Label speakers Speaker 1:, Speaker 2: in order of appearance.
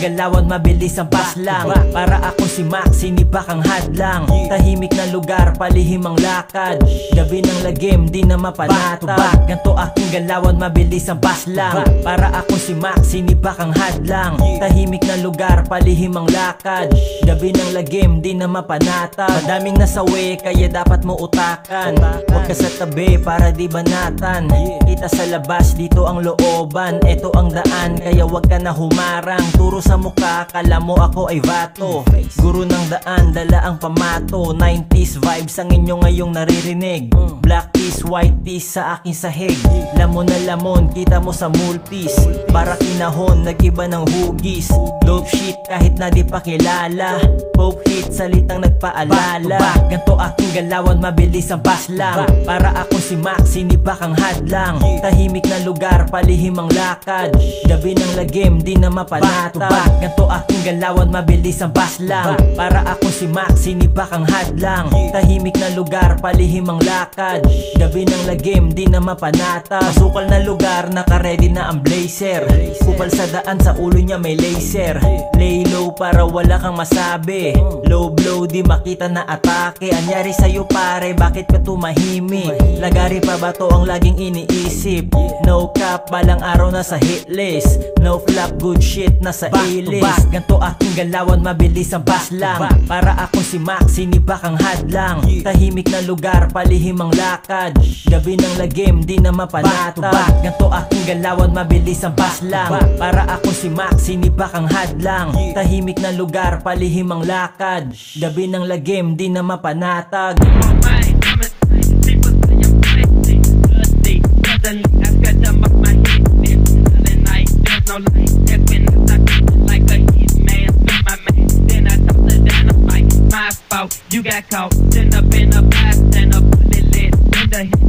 Speaker 1: galawan, mabilis ang paslang. Para akong si Max, sinibak ang hadlang. Tahimik na lugar, palihim ang lakad. Gabi ng lagim, di na mapanatag. Ganto aking galawan, mabilis ang paslang. Para akong si Max, sinibak ang hadlang. Tahimik na lugar, palihim ang lakad. Gabi ng lagim, di na mapanatag. Madaming nasawi, kaya dapat mo utakan. Huwag ka sa tabi para di banatan. Kita sa labas, dito ang looban. Ito ang daan, kaya huwag ka na humarang. Turo sa mukha, kala mo ako ay vato. Guro ng daan, dala ang pamato. 90s vibes ang inyo ngayong naririnig. Black tees, white tees sa aking sahig. Lamon na lamon, kita mo sa multis. Para kinahon, nag-iba ng hugis. Dope shit kahit na di pa kilala. Pop hit, salitang nagpaalala. Ganto aking galawan, mabilis ang paslang. Para akong si Max, sinibak ang hadlang. Tahimik na lugar, palihim ang lakad. Gabi ng lagim, di na mapanatag. Ganto aking galawan, mabilis ang paslang. Para akong si Max, sinibak ang hadlang. Tahimik na lugar, palihim ang lakad. Gabi ng lagim, di na mapanatag. Masukal na lugar, naka-ready na ang blazer. Kupal sa daan, sa ulo niya may laser. Lay low para wala kang masabi. Low blow, di makita na atake. Anyari sa'yo pare, bakit ka tumahimik? Lagari pa ba to ang laging iniisip? No cap, balang araw na sa hit list. No flop, good shit, nasa A-list. Ganto aking galawan, mabilis ang paslang. Para akong si Max, sinibak ang hadlang. Tahimik na lugar, palihim ang lakad. Gabi ng lagim, di na mapanatag. Ganto aking galawan, mabilis ang paslang. Para akong si Max, sinibak ang hadlang. Tahimik na lugar, palihim ang lakad. Gabi ng lagim, di na mapanatag.
Speaker 2: You got caught, end up in a blast and a bullet lit in the